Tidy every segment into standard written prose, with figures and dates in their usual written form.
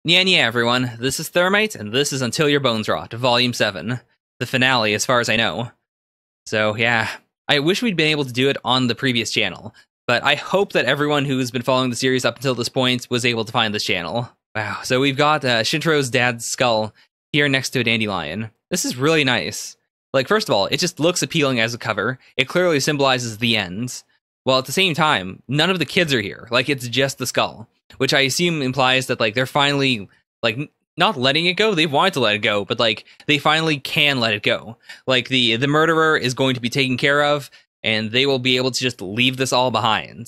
Yeah, everyone. This is Thermite, and this is Until Your Bones Rot, Volume 7. The finale, as far as I know. So, yeah. I wish we'd been able to do it on the previous channel, but I hope that everyone who's been following the series up until this point was able to find this channel. Wow, so we've got Shintaro's dad's skull here next to a dandelion. This is really nice. Like, first of all, it just looks appealing as a cover. It clearly symbolizes the end. While at the same time, none of the kids are here. Like, it's just the skull. Which I assume implies that, like, they're finally, like, not letting it go. They've wanted to let it go, but, like, they finally can let it go. Like, the murderer is going to be taken care of, and they will be able to just leave this all behind.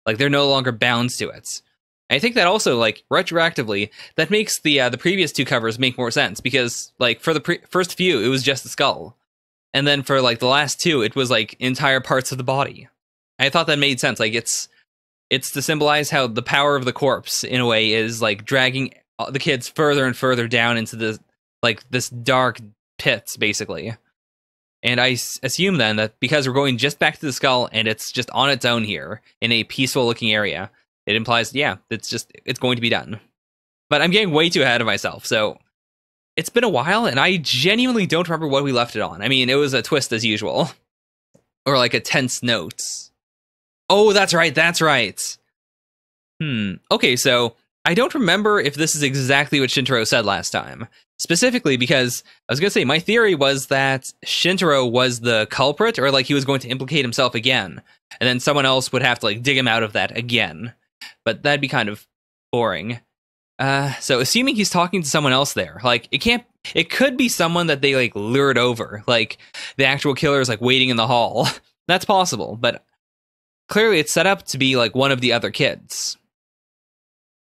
Like, they're no longer bound to it. And I think that also, like, retroactively, that makes the previous two covers make more sense, because, like, for the first few, it was just the skull. And then for, like, the last two, it was, like, entire parts of the body. I thought that made sense. Like, it's to symbolize how the power of the corpse, in a way, is, like, dragging the kids further and further down into the, like, this dark pits, basically. And I assume, then, that because we're going just back to the skull, and it's just on its own here, in a peaceful-looking area, it implies, yeah, it's going to be done. But I'm getting way too ahead of myself, so it's been a while, and I genuinely don't remember what we left it on. I mean, it was a twist as usual. Or, like, a tense note. Oh, that's right. Okay, so I don't remember if this is exactly what Shintaro said last time. Specifically because, I was going to say, my theory was that Shintaro was the culprit, or, like, he was going to implicate himself again. And then someone else would have to, like, dig him out of that again. But that'd be kind of boring. So assuming he's talking to someone else there, like, it could be someone that they, like, lured over. Like, the actual killer is, like, waiting in the hall. That's possible, but clearly it's set up to be, like, one of the other kids.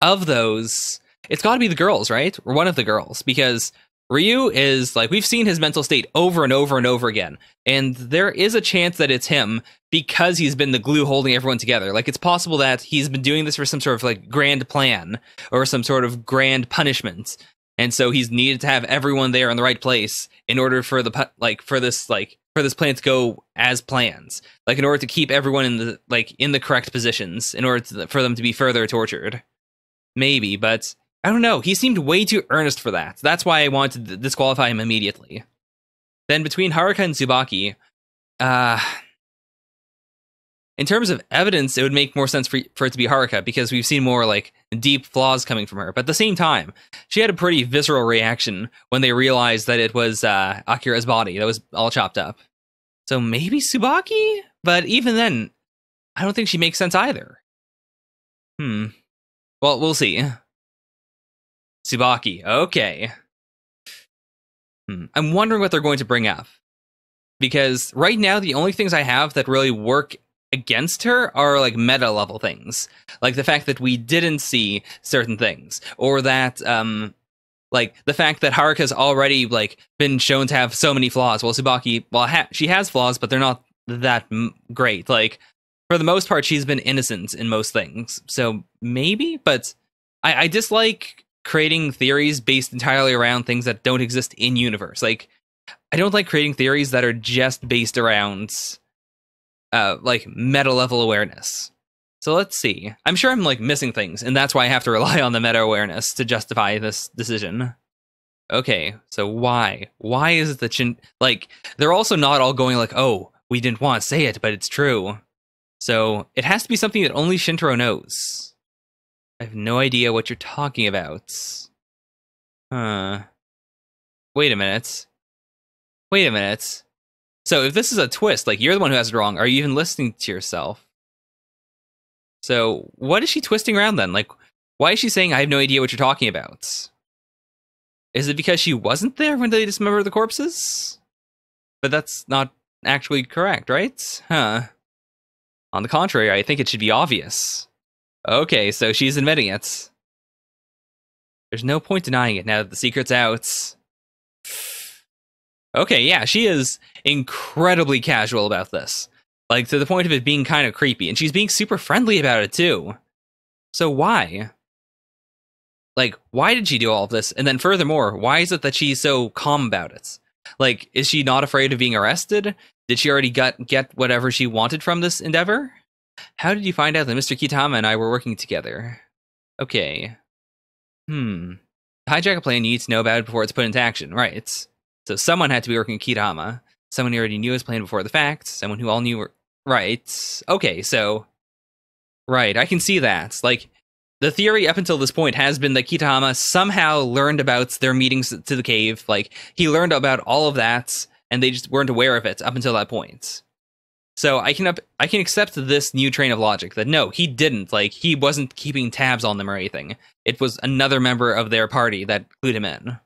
Of those, it's got to be the girls, right? Or one of the girls, because Ryu is, like, we've seen his mental state over and over and over again, and there is a chance that it's him because he's been the glue holding everyone together. Like, it's possible that he's been doing this for some sort of, like, grand plan, or some sort of grand punishment, and so he's needed to have everyone there in the right place in order for this plan to go as plans. Like, in order to keep everyone in the correct positions, in order for them to be further tortured. Maybe, but I don't know. He seemed way too earnest for that. That's why I wanted to disqualify him immediately. Then between Haruka and Tsubaki, in terms of evidence, it would make more sense for it to be Haruka, because we've seen more, like, deep flaws coming from her. But at the same time, she had a pretty visceral reaction when they realized that it was Akira's body that was all chopped up. So maybe Tsubaki? But even then, I don't think she makes sense either. Well, we'll see. Tsubaki, okay. I'm wondering what they're going to bring up. Because right now, the only things I have that really work against her are, like, meta-level things. Like the fact that we didn't see certain things. Or that, like, the fact that Haruka's already, like, been shown to have so many flaws. Well, Tsubaki, she has flaws, but they're not that great. Like, for the most part, she's been innocent in most things. So maybe, but I dislike creating theories based entirely around things that don't exist in universe. Like, I don't like creating theories that are just based around, like, meta level awareness. So let's see. I'm sure I'm, like, missing things, and that's why I have to rely on the meta awareness to justify this decision. Okay, so why? Why is it that like, they're also not all going like, oh, we didn't want to say it, but it's true. So it has to be something that only Shintaro knows. I have no idea what you're talking about. Wait a minute. So if this is a twist, like, you're the one who has it wrong, are you even listening to yourself? So what is she twisting around then? Like, why is she saying, I have no idea what you're talking about? Is it because she wasn't there when they dismembered the corpses? But that's not actually correct, right? On the contrary, I think it should be obvious. Okay, so she's admitting it. There's no point denying it now that the secret's out. Okay, yeah, she is incredibly casual about this. Like, to the point of it being kind of creepy. And she's being super friendly about it, too. So why? Like, why did she do all of this? And then furthermore, why is it that she's so calm about it? Like, is she not afraid of being arrested? Did she already get whatever she wanted from this endeavor? How did you find out that Mr. Kitama and I were working together? Okay. To hijack a plane, you need to know about it before it's put into action. Right. So someone had to be working with Kitahama. Someone who already knew his plan before the fact. Someone who all knew... Right. Okay, so... Right, I can see that. Like, the theory up until this point has been that Kitahama somehow learned about their meetings to the cave. Like, he learned about all of that, and they just weren't aware of it up until that point. So I can accept this new train of logic that no, he didn't. Like, he wasn't keeping tabs on them or anything. It was another member of their party that clued him in.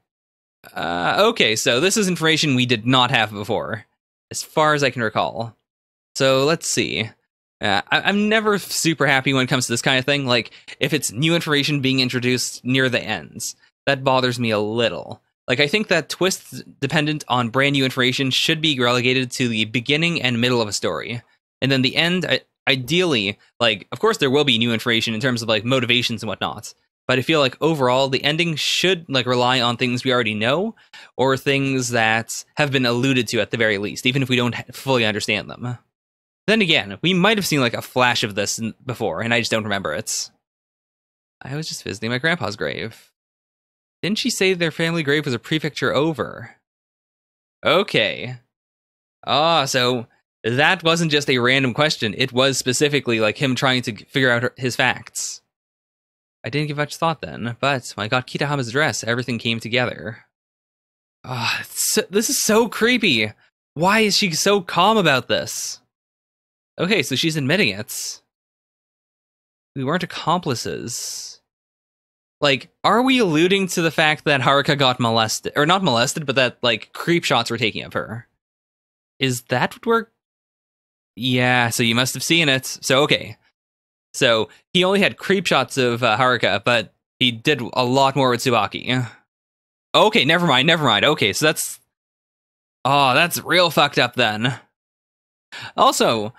Okay, so this is information we did not have before, as far as I can recall. So let's see. I'm never super happy when it comes to this kind of thing. Like, if it's new information being introduced near the ends, that bothers me a little. Like, I think that twists dependent on brand new information should be relegated to the beginning and middle of a story. And then the end, ideally, like, of course there will be new information in terms of, like, motivations and whatnot. But I feel like overall, the ending should, like, rely on things we already know, or things that have been alluded to at the very least, even if we don't fully understand them. Then again, we might have seen, like, a flash of this before, and I just don't remember it. I was just visiting my grandpa's grave. Didn't she say their family grave was a prefecture over? Okay. So that wasn't just a random question. It was specifically, like, him trying to figure out his facts. I didn't give much thought then, but when I got Kitahama's address, everything came together. This is so creepy. Why is she so calm about this? Okay, so she's admitting it. We weren't accomplices. Like, are we alluding to the fact that Haruka got molested? Or not molested, but that, like, creep shots were taking of her? Is that what we're... Yeah, so you must have seen it. So, okay. So, he only had creep shots of Haruka, but he did a lot more with Tsubaki. Okay, never mind. Okay, so that's... Oh, that's real fucked up then. Also,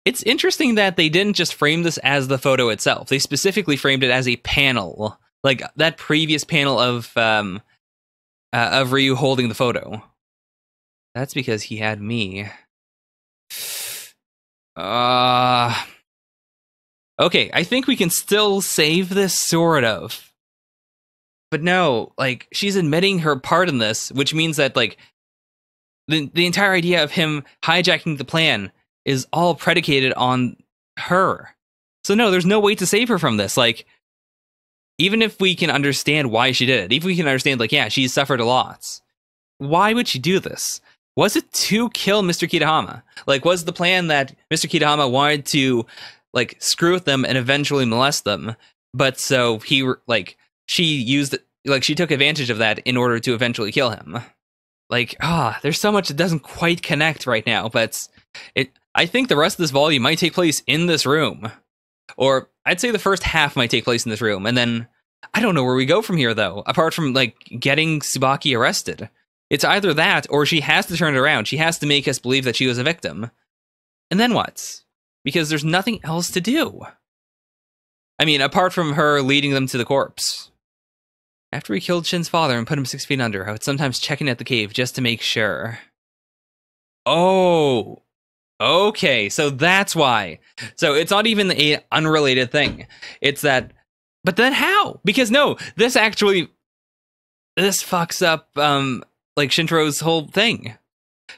it's interesting that they didn't just frame this as the photo itself. They specifically framed it as a panel. Like, that previous panel of Ryu holding the photo. That's because he had me. Okay, I think we can still save this, sort of. But no, like, she's admitting her part in this, which means that, like, the entire idea of him hijacking the plan is all predicated on her. So no, there's no way to save her from this. Like, even if we can understand why she did it, even if we can understand, like, yeah, she's suffered a lot, why would she do this? Was it to kill Mr. Kitahama? Like, was the plan that Mr. Kitahama wanted to, like, screw with them and eventually molest them, but so he, like, she used, like, she took advantage of that in order to eventually kill him? Like, there's so much that doesn't quite connect right now, but I think the rest of this volume might take place in this room. Or I'd say the first half might take place in this room, and then I don't know where we go from here, though, apart from, like, getting Tsubaki arrested. It's either that, or she has to turn it around. She has to make us believe that she was a victim. And then what? Because there's nothing else to do. I mean, apart from her leading them to the corpse. After we killed Shin's father and put him 6 feet under, I would sometimes check in at the cave just to make sure. Oh, okay, so that's why. So it's not even an unrelated thing. It's that, but then how? Because no, this fucks up, like, Shintaro's whole thing.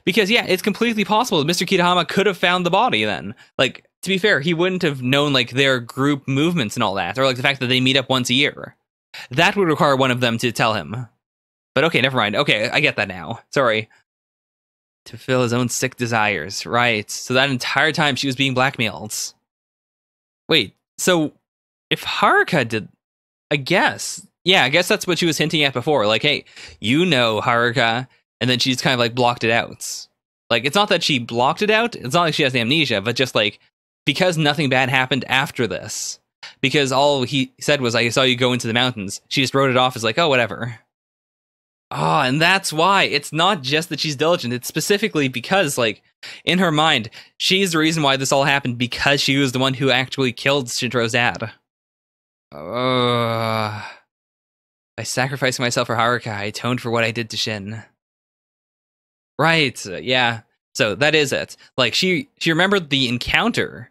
Because, yeah, it's completely possible that Mr. Kitahama could have found the body then. Like, to be fair, he wouldn't have known, like, their group movements and all that, or, like, the fact that they meet up once a year. That would require one of them to tell him. But okay, never mind. Okay, I get that now. Sorry. To fulfill his own sick desires. Right. So that entire time she was being blackmailed. Wait, so if Haruka did... I guess that's what she was hinting at before. Like, hey, you know Haruka, and then she's kind of, like, blocked it out. Like, it's not that she blocked it out. It's not like she has amnesia, but just, like, because nothing bad happened after this. Because all he said was, I saw you go into the mountains. She just wrote it off as, like, oh, whatever. Oh, and that's why. It's not just that she's diligent. It's specifically because, like, in her mind, she's the reason why this all happened, because she was the one who actually killed Shintaro's dad. By sacrificing myself for Haruka, I atoned for what I did to Shin. Right, yeah. So that is it. Like, she remembered the encounter,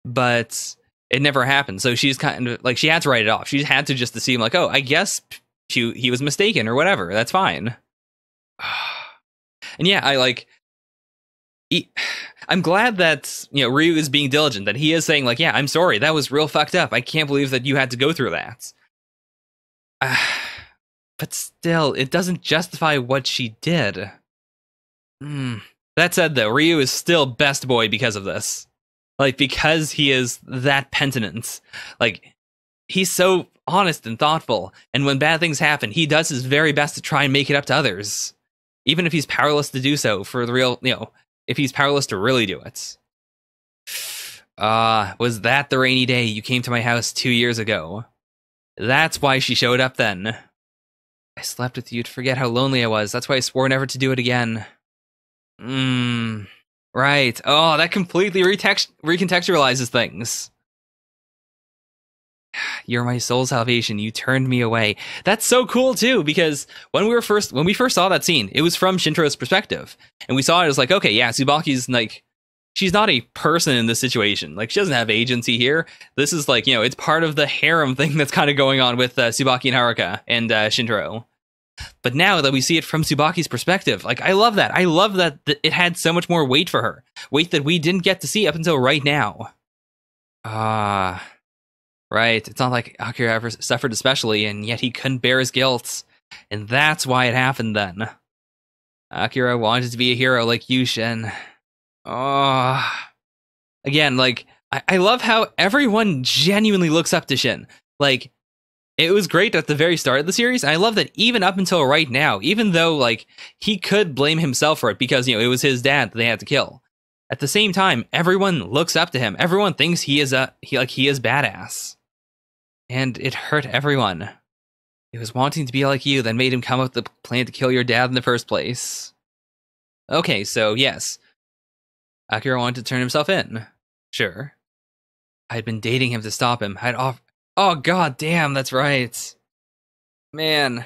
but it never happened. So she's kind of like, she had to write it off. She had to just assume like, oh, I guess he was mistaken or whatever. That's fine. And yeah, I'm glad that, you know, Ryu is being diligent, that he is saying like, yeah, I'm sorry, that was real fucked up. I can't believe that you had to go through that. But still, it doesn't justify what she did. That said, though, Ryu is still best boy because of this. Like, because he is that penitent. Like, he's so honest and thoughtful, and when bad things happen, he does his very best to try and make it up to others. Even if he's powerless to do so for the real, you know, if he's powerless to really do it. Was that the rainy day you came to my house 2 years ago? That's why she showed up then. I slept with you to forget how lonely I was. That's why I swore never to do it again. Right. Oh, that completely recontextualizes things. You're my soul salvation. You turned me away. That's so cool too, because when we first saw that scene, it was from Shintaro's perspective, and we saw it as like, okay, yeah, Tsubaki's like, she's not a person in this situation. Like, she doesn't have agency here. This is like, you know, it's part of the harem thing that's kind of going on with Tsubaki and Haruka and Shintaro. But now that we see it from Tsubaki's perspective, like, I love that. I love that it had so much more weight for her. Weight that we didn't get to see up until right now. Right. It's not like Akira ever suffered especially, and yet he couldn't bear his guilt. And that's why it happened then. Akira wanted to be a hero like Yushin. Again, like, I love how everyone genuinely looks up to Shin. Like, it was great at the very start of the series. I love that even up until right now, even though, like, he could blame himself for it because, you know, it was his dad that they had to kill. At the same time, everyone looks up to him. Everyone thinks he is badass. And it hurt everyone. It was wanting to be like you that made him come up with the plan to kill your dad in the first place. Okay, so yes. Akira wanted to turn himself in. Sure. I'd been dating him to stop him. Oh, god damn, that's right. Man.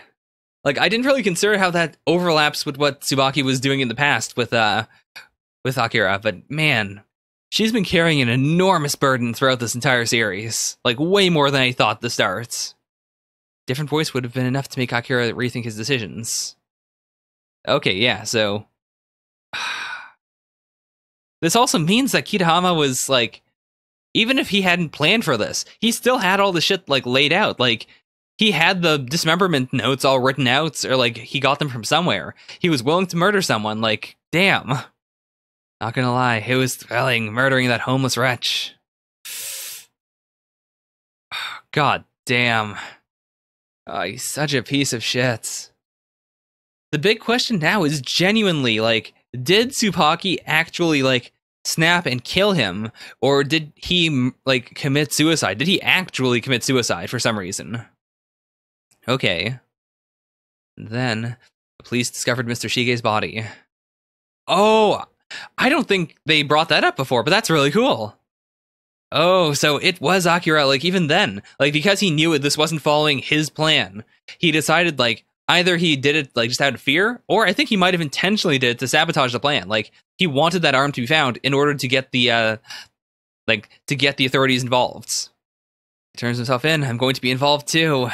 Like, I didn't really consider how that overlaps with what Tsubaki was doing in the past with Akira, but man, she's been carrying an enormous burden throughout this entire series. Like, way more than I thought at the start. Different voice would have been enough to make Akira rethink his decisions. Okay, yeah, so... This also means that Kitahama was, like... Even if he hadn't planned for this, he still had all the shit, like, laid out. Like, he had the dismemberment notes all written out, or, like, he got them from somewhere. He was willing to murder someone, like, damn. Not gonna lie, it was thrilling, murdering that homeless wretch. God damn. Oh, he's such a piece of shit. The big question now is genuinely, like, did Tsubaki actually, like, snap and kill him, or did he, like, commit suicide? Did he actually commit suicide for some reason? Okay. Then, the police discovered Mr. Shige's body. Oh, I don't think they brought that up before, but that's really cool. Oh, so it was Akira, like, even then. Like, because he knew this wasn't following his plan, he decided, like, either he did it, like, just out of fear, or I think he might have intentionally did it to sabotage the plan. Like, he wanted that arm to be found in order to get the, to get the authorities involved. He turns himself in. I'm going to be involved too.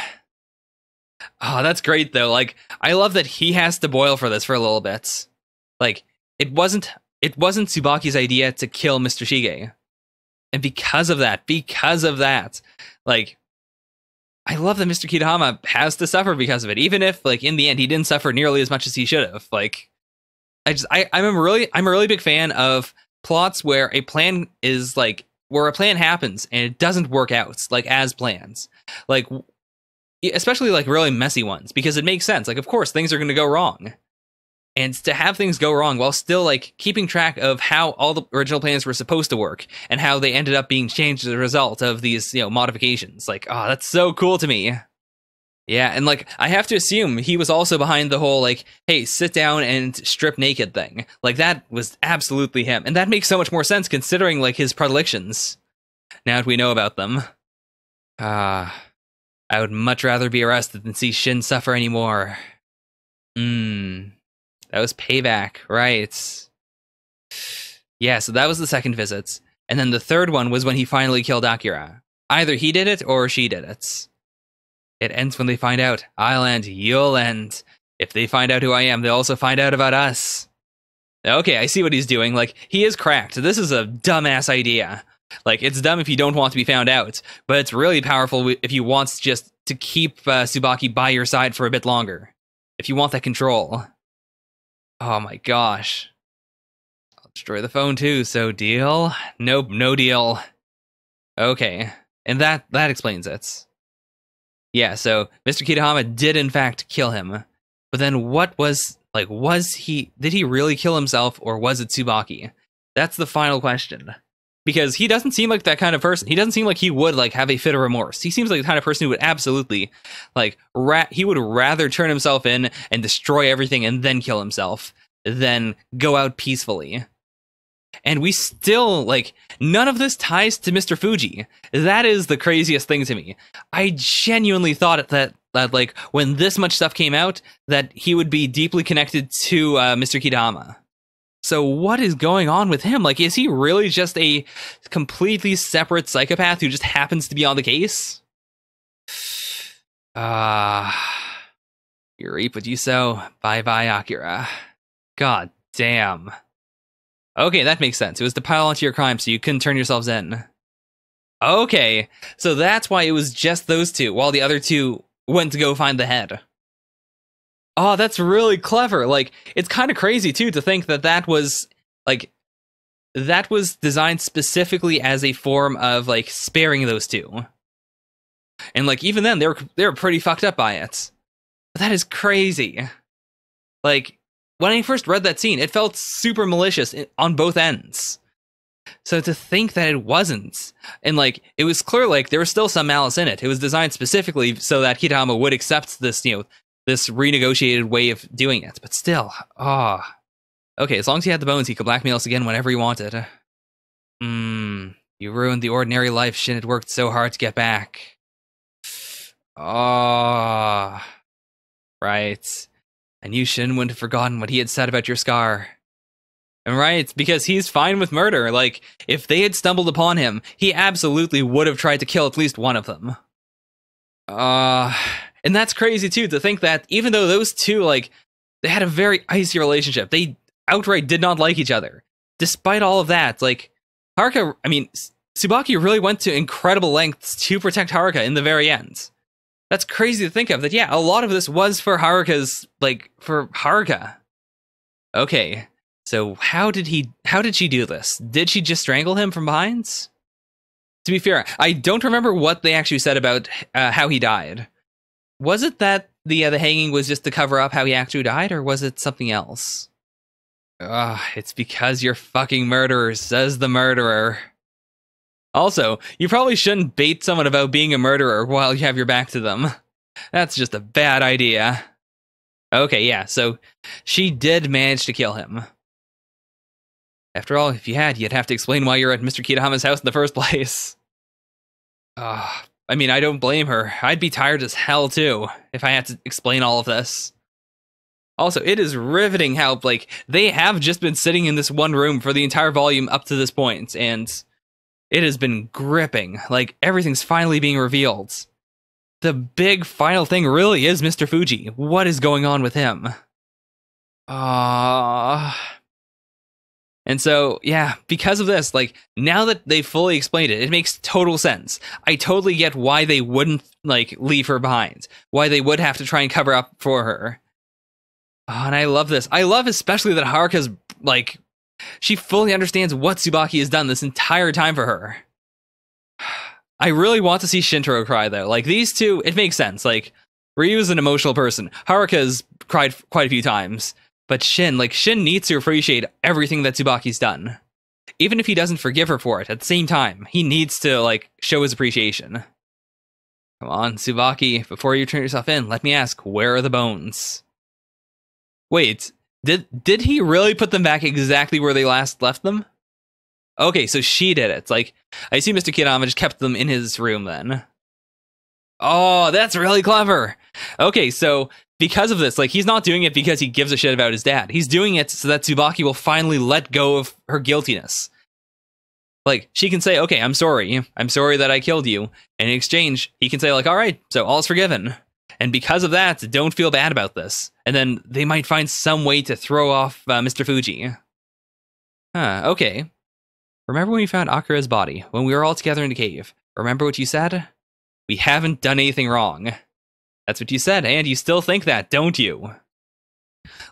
Oh, that's great, though. Like, I love that he has to boil for this for a little bit. Like, it wasn't Tsubaki's idea to kill Mr. Shige. And because of that, like, I love that Mr. Kitahama has to suffer because of it, even if, like, in the end, he didn't suffer nearly as much as he should have. Like, I'm a really big fan of plots where a plan is, like, where a plan happens and it doesn't work out, like, as plans. Like, especially, like, really messy ones, because it makes sense. Like, of course, things are going to go wrong. And to have things go wrong while still, like, keeping track of how all the original plans were supposed to work and how they ended up being changed as a result of these, you know, modifications. Like, oh, that's so cool to me. Yeah, and, like, I have to assume he was also behind the whole, like, hey, sit down and strip naked thing. Like, that was absolutely him. And that makes so much more sense considering, like, his predilections, now that we know about them. I would much rather be arrested than see Shin suffer anymore. That was payback, right? Yeah, so that was the second visit. And then the third one was when he finally killed Akira. Either he did it or she did it. It ends when they find out. I'll end, you'll end. If they find out who I am, they'll also find out about us. Okay, I see what he's doing. Like, he is cracked. This is a dumbass idea. Like, it's dumb if you don't want to be found out, but it's really powerful if you want just to keep Tsubaki by your side for a bit longer. If you want that control. Oh my gosh. I'll destroy the phone too, so deal? Nope, no deal. Okay, and that explains it. Yeah, so Mr. Kitahama did in fact kill him. But then what was, like, did he really kill himself, or was it Tsubaki? That's the final question. Because he doesn't seem like that kind of person. He doesn't seem like he would, like, have a fit of remorse. He seems like the kind of person who would absolutely, like, he would rather turn himself in and destroy everything and then kill himself than go out peacefully. And we still, like, none of this ties to Mr. Fuji. That is the craziest thing to me. I genuinely thought that like, when this much stuff came out, that he would be deeply connected to Mr. Kitahama. So what is going on with him? Like, is he really just a completely separate psychopath who just happens to be on the case? You reap what you sow. Bye-bye, Akira. God damn. Okay, that makes sense. It was to pile onto your crime so you couldn't turn yourselves in. Okay, so that's why it was just those two, while the other two went to go find the head. Oh, that's really clever. Like, it's kind of crazy, too, to think that was, like, that was designed specifically as a form of, like, sparing those two. And, like, even then, they were pretty fucked up by it. But that is crazy. Like, when I first read that scene, it felt super malicious on both ends. So to think that it wasn't, and, like, it was clear, like, there was still some malice in it. It was designed specifically so that Kitahama would accept this, this renegotiated way of doing it. But still, okay, as long as he had the bones, he could blackmail us again whenever he wanted. You ruined the ordinary life Shin had worked so hard to get back. Right. I knew Shin wouldn't have forgotten what he had said about your scar. And right, because he's fine with murder. Like, if they had stumbled upon him, he absolutely would have tried to kill at least one of them. And that's crazy, too, to think that even though those two, like, they had a very icy relationship, they outright did not like each other. Despite all of that, like, Tsubaki really went to incredible lengths to protect Haruka in the very end. That's crazy to think of, that, yeah, a lot of this was for Haruka's, like, for Haruka. Okay, so how did she do this? Did she just strangle him from behind? To be fair, I don't remember what they actually said about how he died. Was it that the hanging was just to cover up how he actually died, or was it something else? It's because you're fucking murderers, says the murderer. Also, you probably shouldn't bait someone about being a murderer while you have your back to them. That's just a bad idea. Okay, yeah, so she did manage to kill him. After all, if you had, you'd have to explain why you're at Mr. Kitahama's house in the first place. I don't blame her. I'd be tired as hell, too, if I had to explain all of this. Also, it is riveting how, like, they have just been sitting in this one room for the entire volume up to this point, and it has been gripping. Like, everything's finally being revealed. The big final thing really is Mr. Fuji. What is going on with him? And so, yeah, because of this, like, now that they've fully explained it, it makes total sense. I totally get why they wouldn't, like, leave her behind. Why they would have to try and cover up for her. And I love this. I love especially that Haruka's, like, she fully understands what Tsubaki has done this entire time for her. I really want to see Shintaro cry, though. Like, these two, it makes sense. Like, Ryu's an emotional person. Haruka's cried quite a few times. But Shin needs to appreciate everything that Tsubaki's done. Even if he doesn't forgive her for it, at the same time, he needs to, like, show his appreciation. Come on, Tsubaki, before you turn yourself in, let me ask, where are the bones? Wait, did he really put them back exactly where they last left them? Okay, so she did it. Like, I see Mr. Kitahama just kept them in his room then. Oh, that's really clever. Okay, so because of this, like, he's not doing it because he gives a shit about his dad. He's doing it so that Tsubaki will finally let go of her guiltiness. Like, she can say, okay, I'm sorry that I killed you. And in exchange, he can say, like, all right, so all's forgiven. And because of that, don't feel bad about this. And then they might find some way to throw off Mr. Fuji. Okay. Remember when we found Akira's body, when we were all together in the cave? Remember what you said? We haven't done anything wrong. That's what you said, and you still think that, don't you?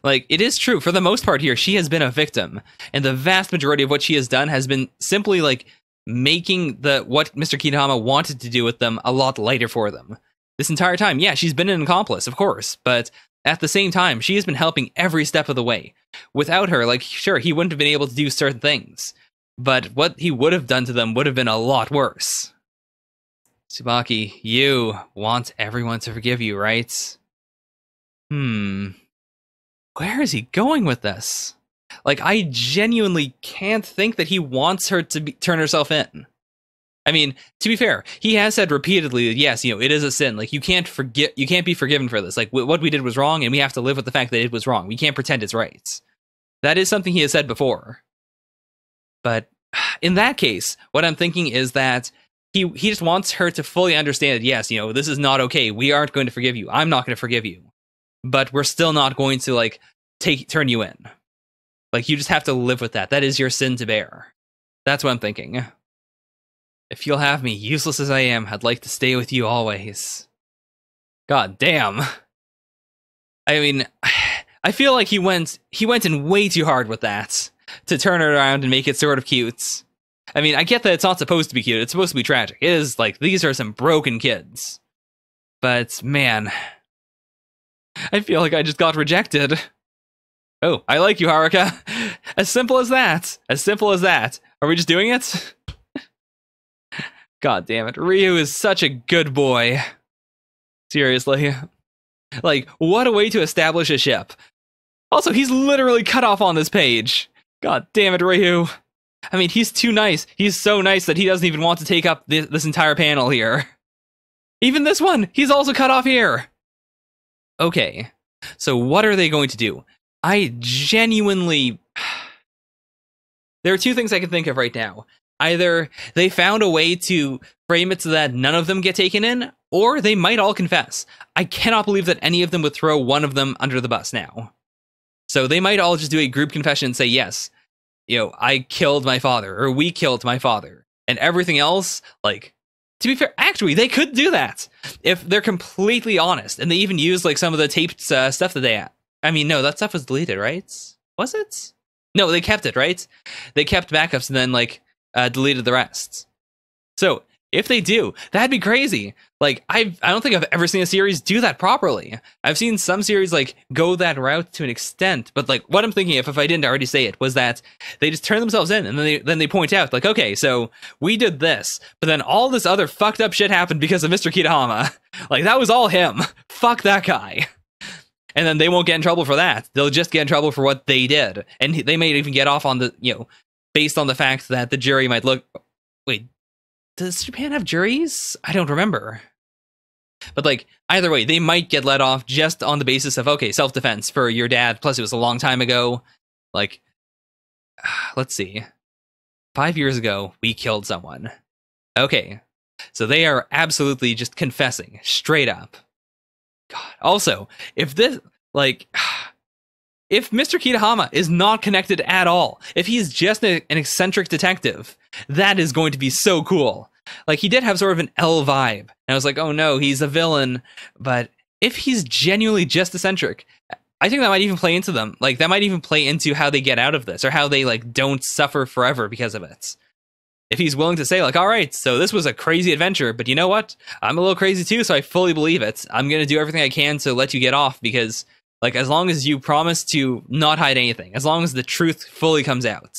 Like, it is true, for the most part here, she has been a victim. And the vast majority of what she has done has been simply, like, making what Mr. Kitahama wanted to do with them a lot lighter for them. This entire time, yeah, she's been an accomplice, of course, but at the same time, she has been helping every step of the way. Without her, like, sure, he wouldn't have been able to do certain things, but what he would have done to them would have been a lot worse. Tsubaki, you want everyone to forgive you, right? Where is he going with this? Like, I genuinely can't think that he wants her to turn herself in. I mean, to be fair, he has said repeatedly, yes, it is a sin. Like, you can't be forgiven for this. Like, what we did was wrong, and we have to live with the fact that it was wrong. We can't pretend it's right. That is something he has said before. But in that case, what I'm thinking is that he just wants her to fully understand that, yes, this is not okay. We aren't going to forgive you. I'm not going to forgive you. But we're still not going to, like, turn you in. Like, you just have to live with that. That is your sin to bear. That's what I'm thinking. If you'll have me, useless as I am, I'd like to stay with you always. God damn. I mean, I feel like he went in way too hard with that to turn it around and make it sort of cute. I mean, I get that it's not supposed to be cute. It's supposed to be tragic. It is, like, these are some broken kids. But, man, I feel like I just got rejected. Oh, I like you, Haruka. As simple as that. As simple as that. Are we just doing it? God damn it. Ryu is such a good boy. Seriously. Like, what a way to establish a ship. Also, he's literally cut off on this page. God damn it, Ryu. I mean, he's too nice. He's so nice that he doesn't even want to take up this entire panel here. Even this one, he's also cut off here. Okay, so what are they going to do? I genuinely... There are two things I can think of right now. Either they found a way to frame it so that none of them get taken in, or they might all confess. I cannot believe that any of them would throw one of them under the bus now. So they might all just do a group confession and say, yes, I killed my father, or we killed my father. And everything else, like, to be fair, actually, they could do that if they're completely honest. And they even used, like, some of the taped stuff that they had. I mean, no, that stuff was deleted, right? Was it? No, they kept it, right? They kept backups and then, like, deleted the rest. So if they do, that'd be crazy. Like, I don't think I've ever seen a series do that properly. I've seen some series, like, go that route to an extent, but, like, what I'm thinking if I didn't already say it was that they just turn themselves in and then they point out, like, okay, so we did this, but then all this other fucked up shit happened because of Mr. Kitahama. Like, that was all him. Fuck that guy. And then they won't get in trouble for that. They'll just get in trouble for what they did. And they may even get off on the, based on the fact that the jury might look... Wait, does Japan have juries? I don't remember. But, like, either way, they might get let off just on the basis of, okay, self-defense for your dad, plus it was a long time ago. Like, let's see. 5 years ago, we killed someone. Okay, so they are absolutely just confessing, straight up. God. Also, if this, like... If Mr. Kitahama is not connected at all, if he's just an eccentric detective, that is going to be so cool. Like, he did have sort of an L vibe. And I was like, oh no, he's a villain. But if he's genuinely just eccentric, I think that might even play into them. Like, that might even play into how they get out of this, or how they, like, don't suffer forever because of it. If he's willing to say, like, all right, so this was a crazy adventure, but you know what? I'm a little crazy too, so I fully believe it. I'm going to do everything I can to let you get off, because... Like, as long as you promise to not hide anything, as long as the truth fully comes out.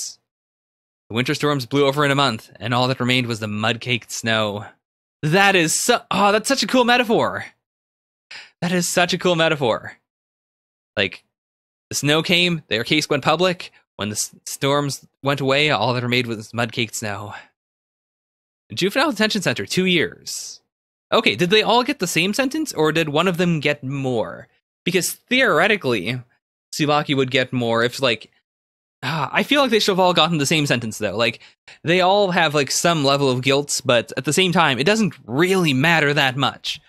The winter storms blew over in a month, and all that remained was the mud-caked snow. That is that's such a cool metaphor. That is such a cool metaphor. Like, the snow came, their case went public. When the storms went away, all that remained was mud-caked snow. Juvenile Detention Center, 2 years. Okay, did they all get the same sentence, or did one of them get more? Because theoretically, Tsubaki would get more if, like... I feel like they should have all gotten the same sentence, though. Like, they all have, like, some level of guilt, but at the same time, it doesn't really matter that much.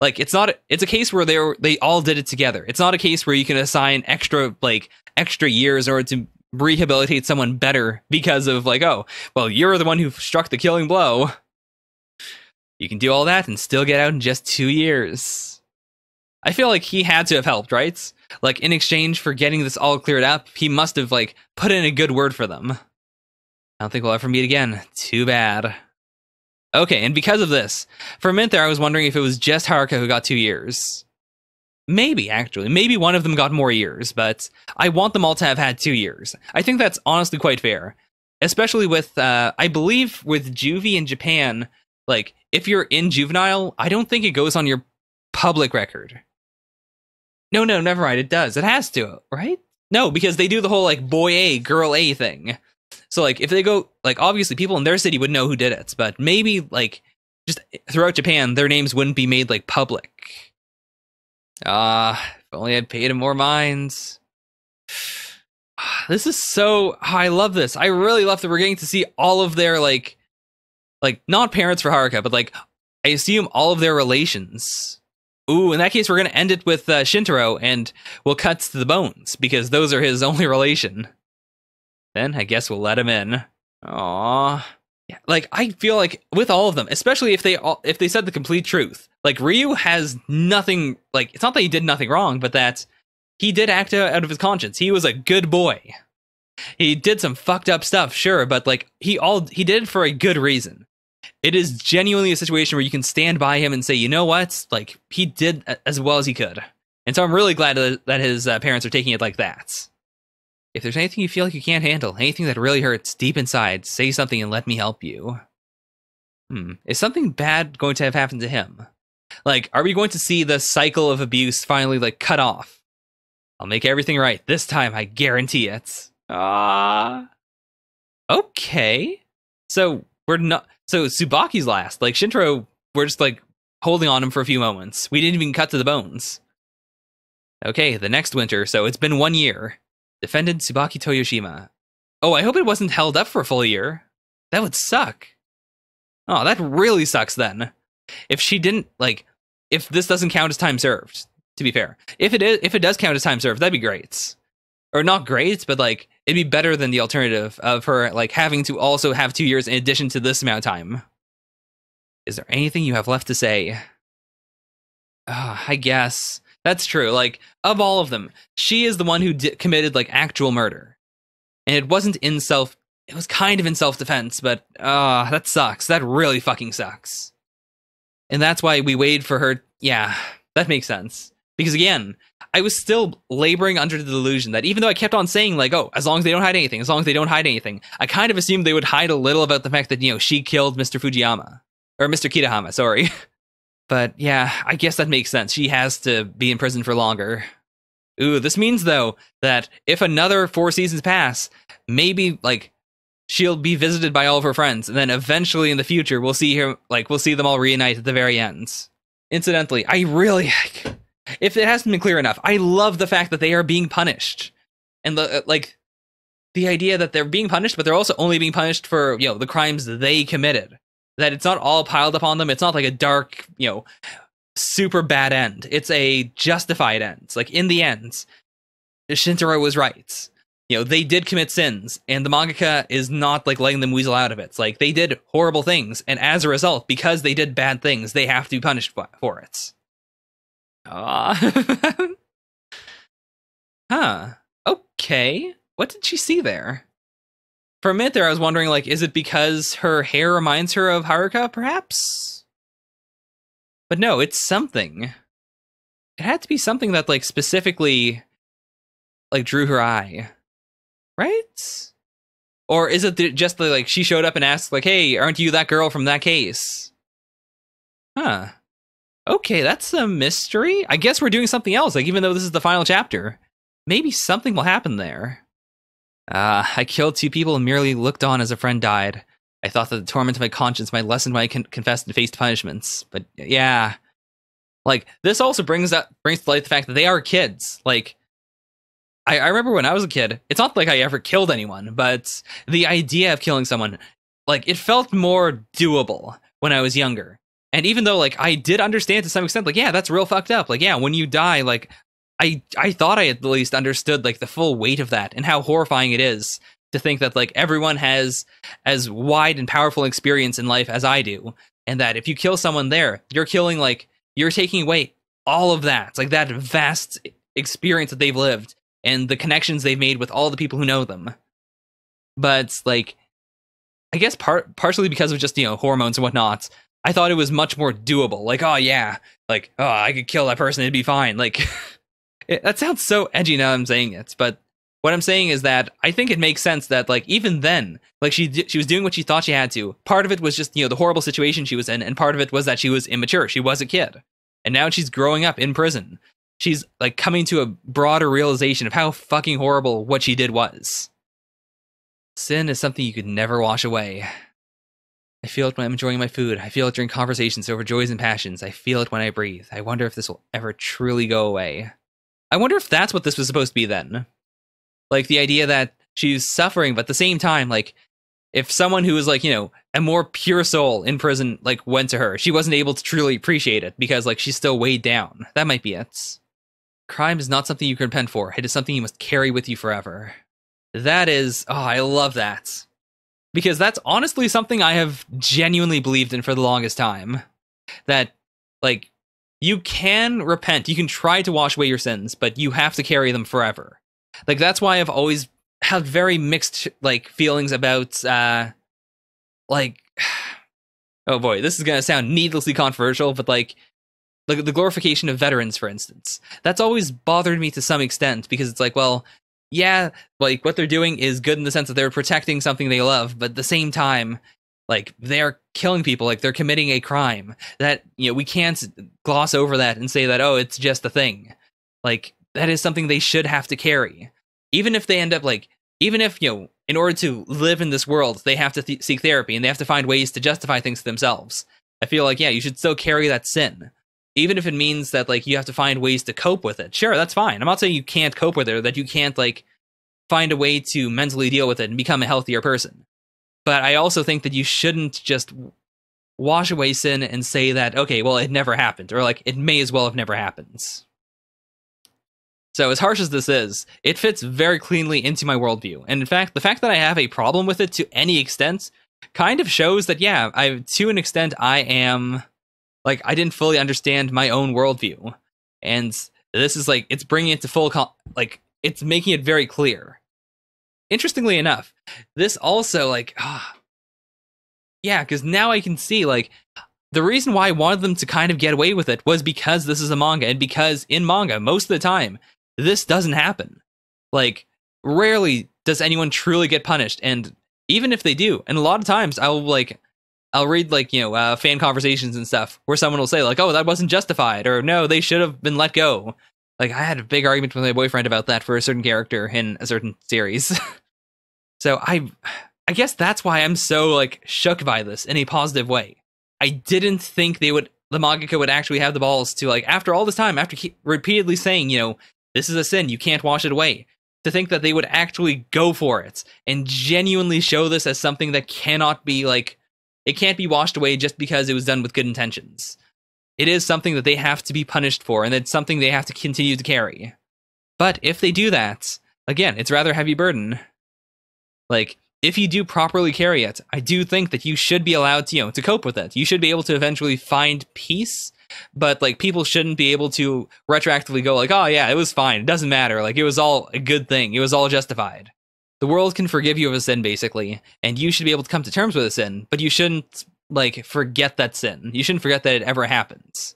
Like, it's a case where they all did it together. It's not a case where you can assign extra years in order to rehabilitate someone better because of, like, oh, well, you're the one who struck the killing blow. You can do all that and still get out in just 2 years. I feel like he had to have helped, right? Like, in exchange for getting this all cleared up, he must have, like, put in a good word for them. I don't think we'll ever meet again. Too bad. Okay, and because of this, for a minute there I was wondering if it was just Haruka who got 2 years. Maybe, actually. Maybe one of them got more years, but I want them all to have had 2 years. I think that's honestly quite fair. Especially with, I believe with juvie in Japan, like, if you're in juvenile, I don't think it goes on your public record. No, never mind, it does. It has to, right? No, because they do the whole, like, boy A, girl A thing. So, like, if they go, like, obviously people in their city would know who did it, but maybe, like, just throughout Japan, their names wouldn't be made, like, public. If only I'd paid him more mines. This is so... I love this. I really love that we're getting to see all of their, like, not parents for Haruka, but, like, I assume all of their relations. Ooh, in that case, we're going to end it with Shintaro, and we'll cut to the bones, because those are his only relation. Then I guess we'll let him in. Aww. Yeah, like, I feel like with all of them, especially if they said the complete truth, like, Ryu has nothing, like, it's not that he did nothing wrong, but that he did act out of his conscience. He was a good boy. He did some fucked up stuff, sure, but, like, he did it for a good reason. It is genuinely a situation where you can stand by him and say, you know what, like, he did as well as he could. And so I'm really glad that his parents are taking it like that. If there's anything you feel like you can't handle, anything that really hurts deep inside, say something and let me help you. Is something bad going to have happened to him? Like, are we going to see the cycle of abuse finally, like, cut off? I'll make everything right. This time, I guarantee it. Okay. So, we're not... So, Tsubaki's last. Like, Shintaro, we're just, like, holding on him for a few moments. We didn't even cut to the bones. Okay, the next winter, so it's been 1 year. Defended Tsubaki Toyoshima. Oh, I hope it wasn't held up for a full year. That would suck. Oh, that really sucks then. If she didn't, like, if this doesn't count as time served, to be fair. If it does count as time served, that'd be great. Or not great, but, like, it'd be better than the alternative of her, like, having to also have 2 years in addition to this amount of time. Is there anything you have left to say? I guess. That's true. Like, of all of them, she is the one who committed, like, actual murder. And it wasn't in it was kind of in self-defense, but, that sucks. That really fucking sucks. And that's why we waited for her. Yeah, that makes sense. Because again, I was still laboring under the delusion that even though I kept on saying, like, oh, as long as they don't hide anything, as long as they don't hide anything, I kind of assumed they would hide a little about the fact that, you know, she killed Mr. Fujiyama. Or Mr. Kitahama, sorry. But yeah, I guess that makes sense. She has to be in prison for longer. Ooh, this means, though, that if another 4 seasons pass, maybe, like, she'll be visited by all of her friends, and then eventually in the future, we'll see them all reunite at the very end. Incidentally, I really... If it hasn't been clear enough, I love the fact that they are being punished. And, the idea that they're being punished, but they're also only being punished for, you know, the crimes they committed. That it's not all piled up on them. It's not like a dark, you know, super bad end. It's a justified end. Like, in the end, Shintaro was right. You know, they did commit sins, and the mangaka is not, like, letting them weasel out of it. It's like, they did horrible things, and as a result, because they did bad things, they have to be punished for it. Huh. Okay. What did she see there? For a minute there, I was wondering, like, is it because her hair reminds her of Haruka, perhaps? But no, it's something. It had to be something that, like, specifically, like, drew her eye. Right? Or is it just, like, she showed up and asked, like, hey, aren't you that girl from that case? Huh. Okay, that's a mystery. I guess we're doing something else, like, even though this is the final chapter. Maybe something will happen there. I killed 2 people and merely looked on as a friend died. I thought that the torment of my conscience might lessen when I confessed and faced punishments. But yeah, like, this also brings to light the fact that they are kids. Like, I remember when I was a kid, it's not like I ever killed anyone, but the idea of killing someone, like, it felt more doable when I was younger. And even though, like, I did understand to some extent, like, yeah, that's real fucked up. Like, yeah, when you die, like, I thought I at least understood, like, the full weight of that and how horrifying it is to think that, like, everyone has as wide and powerful experience in life as I do. And that if you kill someone there, you're killing, like, you're taking away all of that, like, that vast experience that they've lived and the connections they've made with all the people who know them. But, like, I guess partially because of just, hormones and whatnot, I thought it was much more doable. Like, oh yeah, like, oh, I could kill that person, it'd be fine. Like, that sounds so edgy now I'm saying it, but what I'm saying is that I think it makes sense that, like, even then, like, she was doing what she thought she had to. Part of it was just, the horrible situation she was in, and part of it was that she was immature. She was a kid. And now she's growing up in prison. She's, like, coming to a broader realization of how fucking horrible what she did was. Sin is something you could never wash away. I feel it when I'm enjoying my food. I feel it during conversations over joys and passions. I feel it when I breathe. I wonder if this will ever truly go away. I wonder if that's what this was supposed to be then. Like, the idea that she's suffering, but at the same time, like, if someone who was, like, a more pure soul in prison, like, went to her, she wasn't able to truly appreciate it because, like, she's still weighed down. That might be it. Crime is not something you can repent for. It is something you must carry with you forever. That is, oh, I love that. Because that's honestly something I have genuinely believed in for the longest time. That, like, you can repent, you can try to wash away your sins, but you have to carry them forever. Like, that's why I've always had very mixed, like, feelings about, like, oh boy, this is gonna sound needlessly controversial, but, like, the glorification of veterans, for instance. That's always bothered me to some extent, because it's like, well, yeah, like, what they're doing is good in the sense that they're protecting something they love, but at the same time, like, they're killing people, like, they're committing a crime. That, we can't gloss over that and say that, oh, it's just a thing. Like, that is something they should have to carry. Even if they end up, like, even if, in order to live in this world, they have to seek therapy and they have to find ways to justify things to themselves. I feel like, yeah, you should still carry that sin. Even if it means that, like, you have to find ways to cope with it. Sure, that's fine. I'm not saying you can't cope with it or that you can't, like, find a way to mentally deal with it and become a healthier person. But I also think that you shouldn't just wash away sin and say that, okay, well, it never happened, or, like, it may as well have never happened. So as harsh as this is, it fits very cleanly into my worldview. And in fact, the fact that I have a problem with it to any extent kind of shows that, yeah, to an extent, I am, like, I didn't fully understand my own worldview. And this is, like, it's bringing it to full, like, it's making it very clear. Interestingly enough, this also, like, yeah, because now I can see, like, the reason why I wanted them to kind of get away with it was because this is a manga, and because in manga, most of the time, this doesn't happen. Like, rarely does anyone truly get punished, and even if they do, and a lot of times I'll read, like, fan conversations and stuff where someone will say, like, oh, that wasn't justified, or no, they should have been let go. Like, I had a big argument with my boyfriend about that for a certain character in a certain series. So I guess that's why I'm so, like, shook by this in a positive way. I didn't think the mangaka would actually have the balls to, like, after all this time, after repeatedly saying, this is a sin, you can't wash it away, to think that they would actually go for it and genuinely show this as something that cannot be, like, it can't be washed away just because it was done with good intentions. It is something that they have to be punished for, and it's something they have to continue to carry. But if they do that, again, it's rather heavy burden. Like, if you do properly carry it, I do think that you should be allowed to, to cope with it. You should be able to eventually find peace, but, like, people shouldn't be able to retroactively go, like, oh yeah, it was fine, it doesn't matter, like, it was all a good thing, it was all justified. The world can forgive you of a sin, basically, and you should be able to come to terms with a sin, but you shouldn't, like, forget that sin. You shouldn't forget that it ever happens.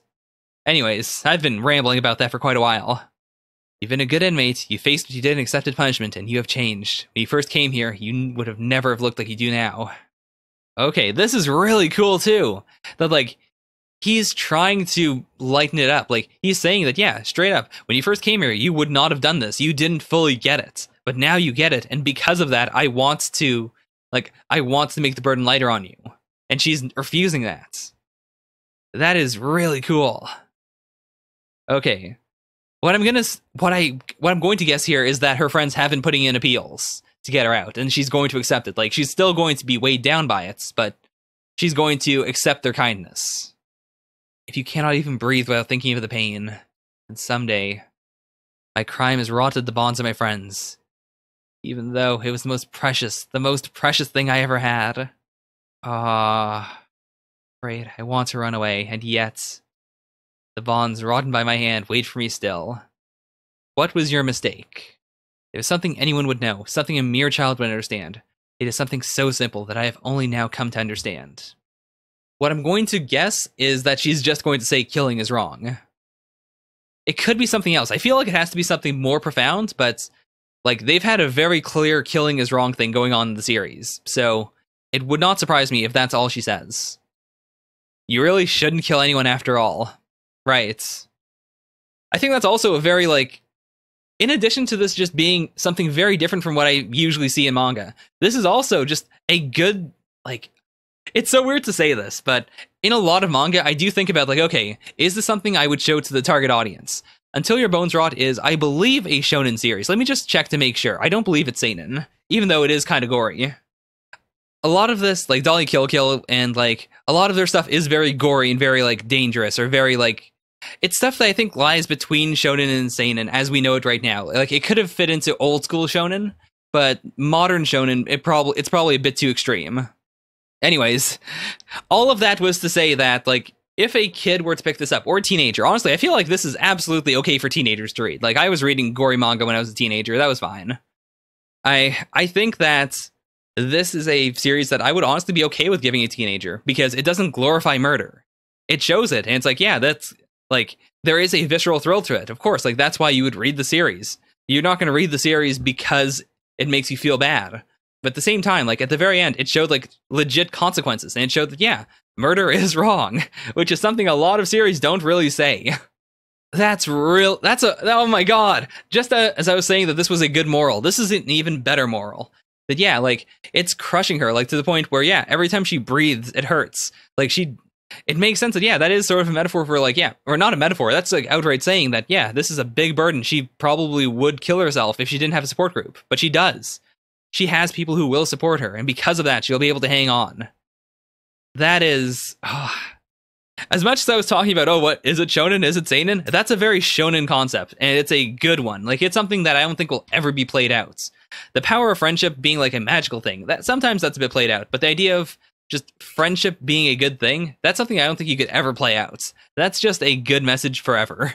Anyways, I've been rambling about that for quite a while. You've been a good inmate, you faced what you did and accepted punishment, and you have changed. When you first came here, you would have never have looked like you do now. Okay, this is really cool too. That, like, he's trying to lighten it up. Like, he's saying that, yeah, straight up, when you first came here, you would not have done this. You didn't fully get it. But now you get it, and because of that, I want to make the burden lighter on you. And she's refusing that. That is really cool. Okay. what I'm going to guess here is that her friends have been putting in appeals to get her out, and she's going to accept it. Like, she's still going to be weighed down by it, but she's going to accept their kindness. If you cannot even breathe without thinking of the pain, then someday my crime has rotted the bonds of my friends, even though it was the most precious thing I ever had. Afraid I want to run away, and yet the bonds rotten by my hand wait for me still. What was your mistake? It was something anyone would know, something a mere child would understand. It is something so simple that I have only now come to understand. What I'm going to guess is that she's just going to say killing is wrong. It could be something else. I feel like it has to be something more profound, but like, they've had a very clear killing is wrong thing going on in the series, so it would not surprise me if that's all she says. You really shouldn't kill anyone after all. Right. I think that's also a very, like, in addition to this just being something very different from what I usually see in manga, this is also just a good, like, it's so weird to say this, but in a lot of manga, I do think about, like, okay, is this something I would show to the target audience? Until Your Bones Rot is, I believe, a shonen series. Let me just check to make sure. I don't believe it's seinen, even though it is kind of gory. A lot of this, like Dolly Kill Kill, and, like, a lot of their stuff is very gory and very, like, dangerous, or very, like, it's stuff that I think lies between shonen and seinen as we know it right now. Like, it could have fit into old school shonen, but modern shonen, it's probably a bit too extreme. Anyways, all of that was to say that, like, if a kid were to pick this up, or a teenager, honestly, I feel like this is absolutely okay for teenagers to read. Like, I was reading gory manga when I was a teenager. That was fine. I think that this is a series that I would honestly be okay with giving a teenager, because it doesn't glorify murder. It shows it, and it's like, yeah, that's, like, there is a visceral thrill to it. Of course, like, that's why you would read the series. You're not going to read the series because it makes you feel bad. But at the same time, like, at the very end, it showed, like, legit consequences. And it showed that, yeah, murder is wrong, which is something a lot of series don't really say. Oh my god. Just as I was saying that this was a good moral, this is an even better moral. That, yeah, like, it's crushing her, like, to the point where, yeah, every time she breathes, it hurts. Like, it makes sense that, yeah, that is sort of a metaphor for, like, yeah, or not a metaphor, that's, like, outright saying that, yeah, this is a big burden. She probably would kill herself if she didn't have a support group, but she does. She has people who will support her, and because of that, she'll be able to hang on. That is... as much as I was talking about, what, is it shonen, is it seinen? That's a very shonen concept, and it's a good one. Like, it's something that I don't think will ever be played out. The power of friendship being, like, a magical thing, sometimes that's a bit played out, but the idea of just friendship being a good thing, that's something I don't think you could ever play out. That's just a good message forever.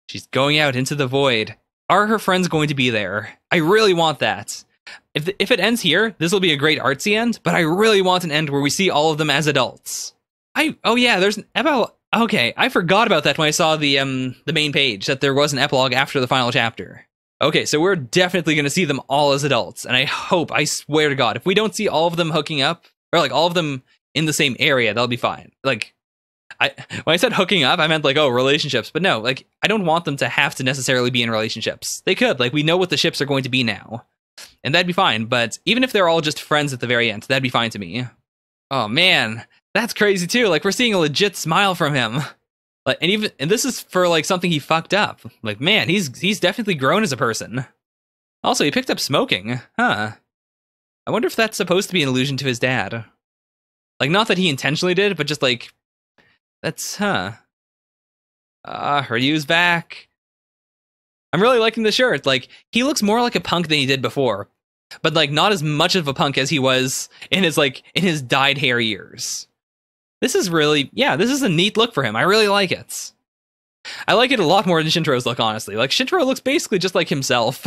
She's going out into the void. Are her friends going to be there? I really want that. If it ends here, this will be a great artsy end, but I really want an end where we see all of them as adults. Oh yeah, there's an epilogue. Okay, I forgot about that when I saw the main page, that there was an epilogue after the final chapter. Okay, so we're definitely going to see them all as adults, and I swear to God, if we don't see all of them hooking up, or, like, all of them in the same area, that'll be fine. Like, when I said hooking up, I meant, like, oh, relationships, but no, like, I don't want them to have to necessarily be in relationships. They could, like, we know what the ships are going to be now. And that'd be fine, but even if they're all just friends at the very end, that'd be fine to me. Oh man, that's crazy too. Like, we're seeing a legit smile from him. Like, and this is for, like, something he fucked up. Like, man, he's definitely grown as a person. Also, he picked up smoking. Huh. I wonder if that's supposed to be an allusion to his dad. Like, not that he intentionally did, but just, like, that's, Ryu's back. I'm really liking the shirt. Like, he looks more like a punk than he did before, but, like, not as much of a punk as he was in his dyed hair years. This is really, yeah, this is a neat look for him. I really like it. I like it a lot more than Shintaro's look, honestly. Like, Shintaro looks basically just like himself.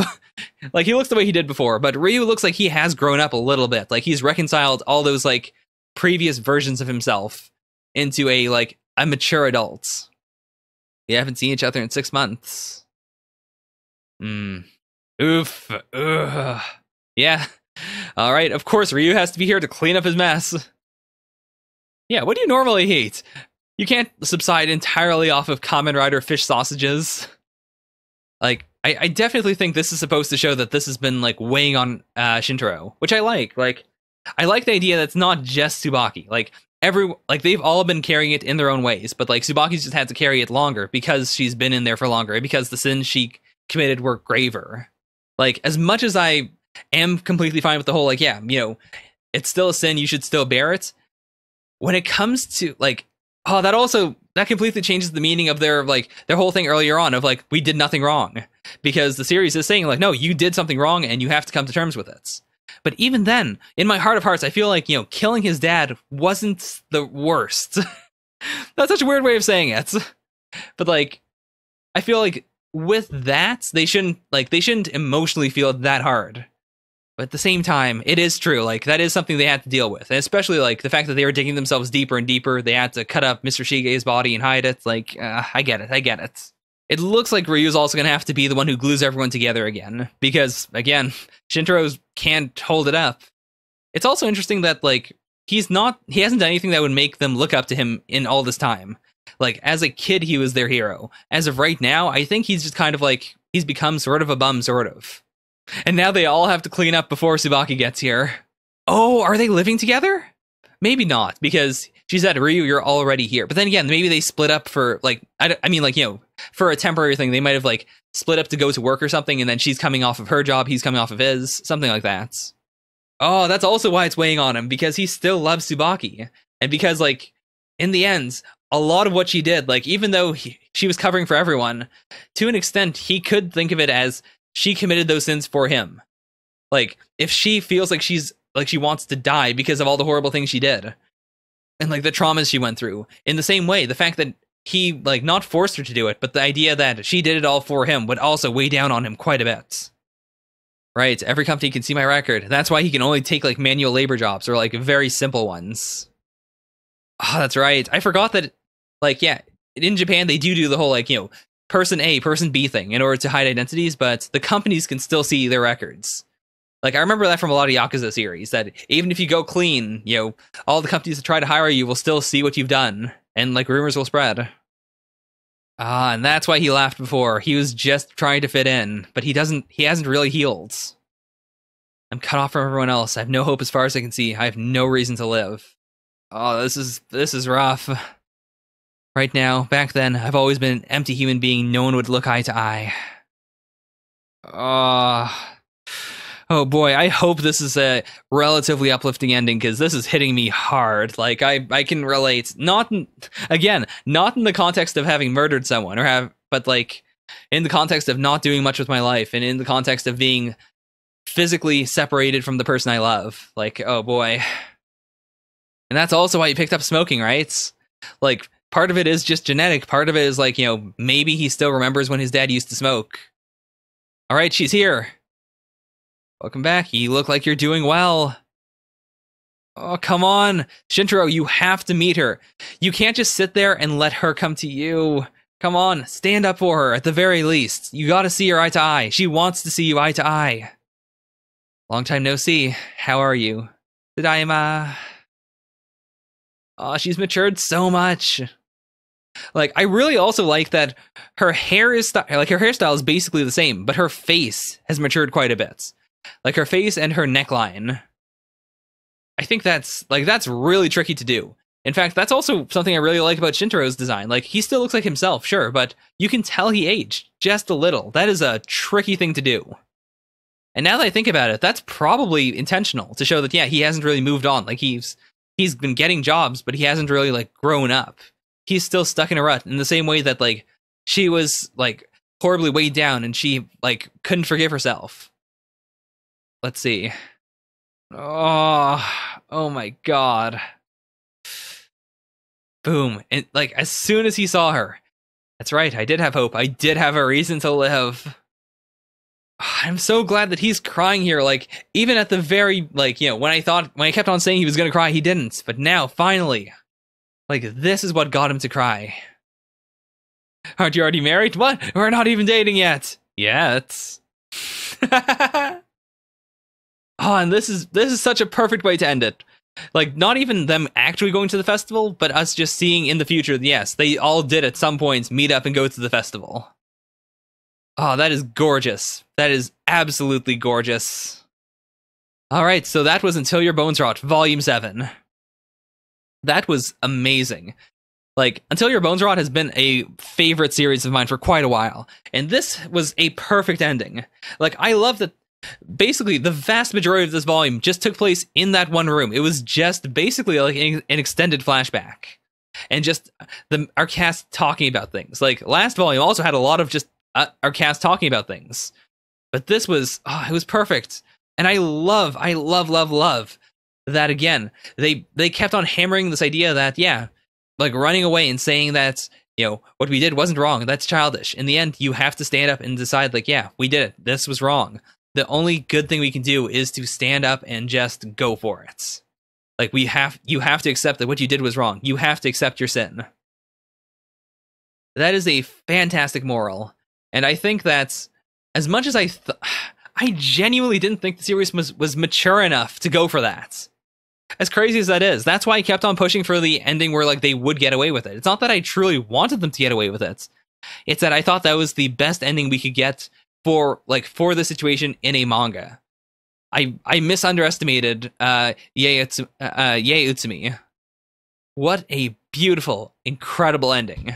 Like, he looks the way he did before, but Ryu looks like he has grown up a little bit. Like, he's reconciled all those, like, previous versions of himself into a mature adult. We haven't seen each other in 6 months. Oof. Ugh. Yeah. All right. Of course, Ryu has to be here to clean up his mess. Yeah. What do you normally eat? You can't subside entirely off of Kamen Rider fish sausages. Like, I definitely think this is supposed to show that this has been, like, weighing on Shintaro, which I like. Like, I like the idea that's not just Tsubaki. Like they've all been carrying it in their own ways, but like Tsubaki's just had to carry it longer because she's been in there for longer, because the sins she committed were graver. Like, as much as I am completely fine with the whole, like, yeah, you know, it's still a sin, you should still bear it. When it comes to like, oh, that completely changes the meaning of their whole thing earlier on of like, we did nothing wrong, because the series is saying like, no, you did something wrong and you have to come to terms with it. But even then, in my heart of hearts, I feel like, you know, killing his dad wasn't the worst. That's such a weird way of saying it. But like, I feel like with that, they shouldn't emotionally feel that hard. But at the same time, it is true. Like, that is something they had to deal with. And especially like the fact that they were digging themselves deeper and deeper. They had to cut up Mr. Shige's body and hide it. Like, I get it. It looks like Ryu's also going to have to be the one who glues everyone together again. Because, again, Shintaro can't hold it up. It's also interesting that, like, he hasn't done anything that would make them look up to him in all this time. Like, as a kid, he was their hero. As of right now, I think he's just kind of like, he's become sort of a bum, sort of. And now they all have to clean up before Tsubaki gets here. Oh, are they living together? Maybe not, because she said, Ryu, you're already here. But then again, maybe they split up for, like, I mean, like, you know, for a temporary thing. They might have, like, split up to go to work or something, and then she's coming off of her job, he's coming off of his, something like that. Oh, that's also why it's weighing on him, because he still loves Tsubaki. And because, like, in the end, a lot of what she did, like, even though she was covering for everyone, to an extent, he could think of it as she committed those sins for him. Like, if she feels like she wants to die because of all the horrible things she did, and, like, the traumas she went through, in the same way, the fact that he, like, not forced her to do it, but the idea that she did it all for him would also weigh down on him quite a bit. Right, every company can see my record. That's why he can only take, like, manual labor jobs, or, like, very simple ones. Oh, that's right. I forgot that, like, yeah, in Japan, they do the whole, like, you know, person A, person B thing in order to hide identities, but the companies can still see their records. Like, I remember that from a lot of Yakuza series, that even if you go clean, you know, all the companies that try to hire you will still see what you've done, and, like, rumors will spread. Ah, and that's why he laughed before. He was just trying to fit in, but he hasn't really healed. I'm cut off from everyone else. I have no hope as far as I can see. I have no reason to live. Oh, this is rough. Right now, back then, I've always been an empty human being no one would look eye to eye. Oh boy, I hope this is a relatively uplifting ending, because this is hitting me hard. Like, I can relate, not in the context of having murdered someone, but like, in the context of not doing much with my life, and in the context of being physically separated from the person I love. Like, oh boy. And that's also why he picked up smoking, right? Like, part of it is just genetic, part of it is like, you know, maybe he still remembers when his dad used to smoke. Alright, she's here. Welcome back. You look like you're doing well. Oh, come on. Shintaro, you have to meet her. You can't just sit there and let her come to you. Come on, stand up for her, at the very least. You gotta see her eye to eye. She wants to see you eye to eye. Long time no see. How are you? Tadaima. Oh, she's matured so much. Like, I really also like that her hairstyle is basically the same, but her face has matured quite a bit. Like, her face and her neckline. I think that's really tricky to do. In fact, that's also something I really like about Shintaro's design. Like, he still looks like himself, sure, but you can tell he aged just a little. That is a tricky thing to do. And now that I think about it, that's probably intentional, to show that, yeah, he hasn't really moved on. Like, he's been getting jobs, but he hasn't really, like, grown up. He's still stuck in a rut, in the same way that, like, she was, like, horribly weighed down and she, like, couldn't forgive herself. Let's see. Oh my god. Boom. And, like, as soon as he saw her, that's right, I did have hope. I did have a reason to live. I'm so glad that he's crying here. Like, even at the very, like, you know, when I kept on saying he was gonna cry, he didn't. But now, finally, like, this is what got him to cry. Aren't you already married? What? We're not even dating yet. Yet. Oh, and this is such a perfect way to end it. Like, not even them actually going to the festival, but us just seeing in the future, yes, they all did at some point meet up and go to the festival. Oh, that is gorgeous. That is absolutely gorgeous. Alright, so that was Until Your Bones Rot, Volume 7. That was amazing. Like, Until Your Bones Rot has been a favorite series of mine for quite a while, and this was a perfect ending. Like, I love that basically the vast majority of this volume just took place in that one room. It was just basically like an extended flashback. And just our cast talking about things. Like, last volume also had a lot of just our cast talking about things. But this was, it was perfect. And I love that, again, they kept on hammering this idea that, yeah, like running away and saying that, you know, what we did wasn't wrong. That's childish. In the end, you have to stand up and decide, like, yeah, we did it. This was wrong. The only good thing we can do is to stand up and just go for it. Like, you have to accept that what you did was wrong. You have to accept your sin. That is a fantastic moral. And I think that as much as I genuinely didn't think the series was mature enough to go for that. As crazy as that is, that's why I kept on pushing for the ending where, like, they would get away with it. It's not that I truly wanted them to get away with it. It's that I thought that was the best ending we could get for the situation in a manga. I misunderestimated Yae Utsumi. What a beautiful, incredible ending.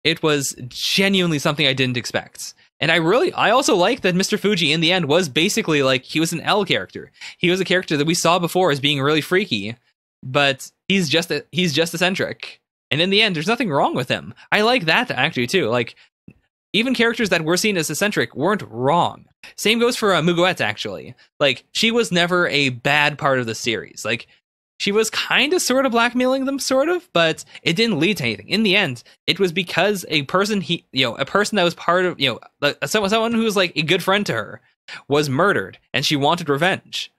It was genuinely something I didn't expect. And I also like that Mr. Fuji in the end was basically like, he was an L character. He was a character that we saw before as being really freaky, but he's just eccentric. And in the end, there's nothing wrong with him. I like that actually too. Like, even characters that were seen as eccentric weren't wrong. Same goes for Muguet, actually. Like, she was never a bad part of the series. Like, she was kind of sort of blackmailing them, sort of, but it didn't lead to anything. In the end, it was because a person that was part of, someone who was like a good friend to her was murdered, and she wanted revenge.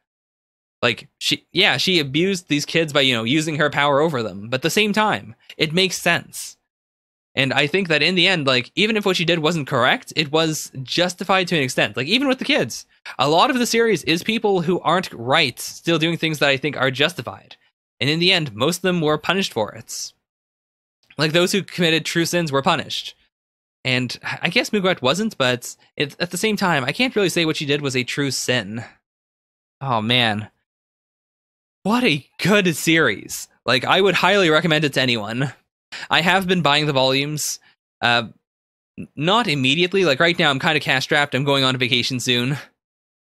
Like, she abused these kids by, using her power over them. But at the same time, it makes sense. And I think that in the end, like, even if what she did wasn't correct, it was justified to an extent. Like, even with the kids, a lot of the series is people who aren't right still doing things that I think are justified. And in the end, most of them were punished for it. Like, those who committed true sins were punished. And I guess Muguet wasn't, but at the same time, I can't really say what she did was a true sin. Oh, man. What a good series. Like, I would highly recommend it to anyone. I have been buying the volumes, not immediately. Like, right now I'm kind of cash strapped. I'm going on vacation soon,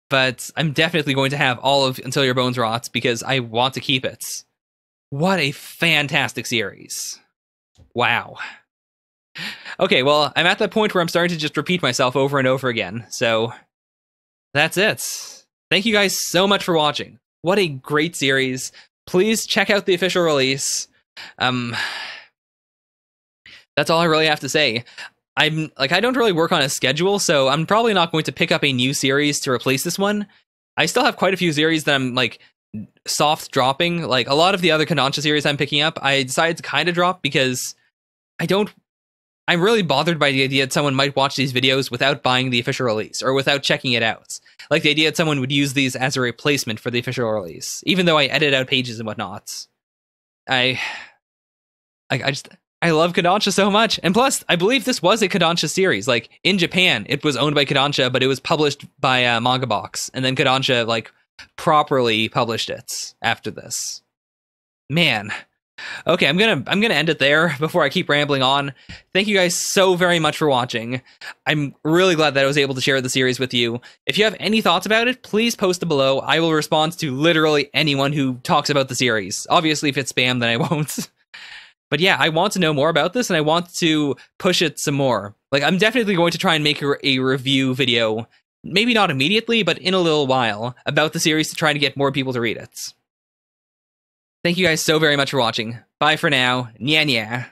but I'm definitely going to have all of Until Your Bones Rot because I want to keep it. What a fantastic series. Wow. Okay, well, I'm at that point where I'm starting to just repeat myself over and over again. So that's it. Thank you guys so much for watching. What a great series. Please check out the official release. That's all I really have to say. I don't really work on a schedule, so I'm probably not going to pick up a new series to replace this one. I still have quite a few series that I'm, like, soft dropping. Like, a lot of the other Kodansha series I'm picking up, I decided to kind of drop because I'm really bothered by the idea that someone might watch these videos without buying the official release, or without checking it out. Like, the idea that someone would use these as a replacement for the official release, even though I edit out pages and whatnot. I love Kodansha so much. And plus, I believe this was a Kodansha series. Like, in Japan, it was owned by Kodansha, but it was published by Manga Box. And then Kodansha, like, properly published it after this. Man. Okay, I'm gonna end it there before I keep rambling on. Thank you guys so very much for watching. I'm really glad that I was able to share the series with you. If you have any thoughts about it, please post them below. I will respond to literally anyone who talks about the series. Obviously, if it's spam, then I won't. But yeah, I want to know more about this, and I want to push it some more. Like, I'm definitely going to try and make a review video, maybe not immediately, but in a little while, about the series to try to get more people to read it. Thank you guys so very much for watching. Bye for now. Nya nya.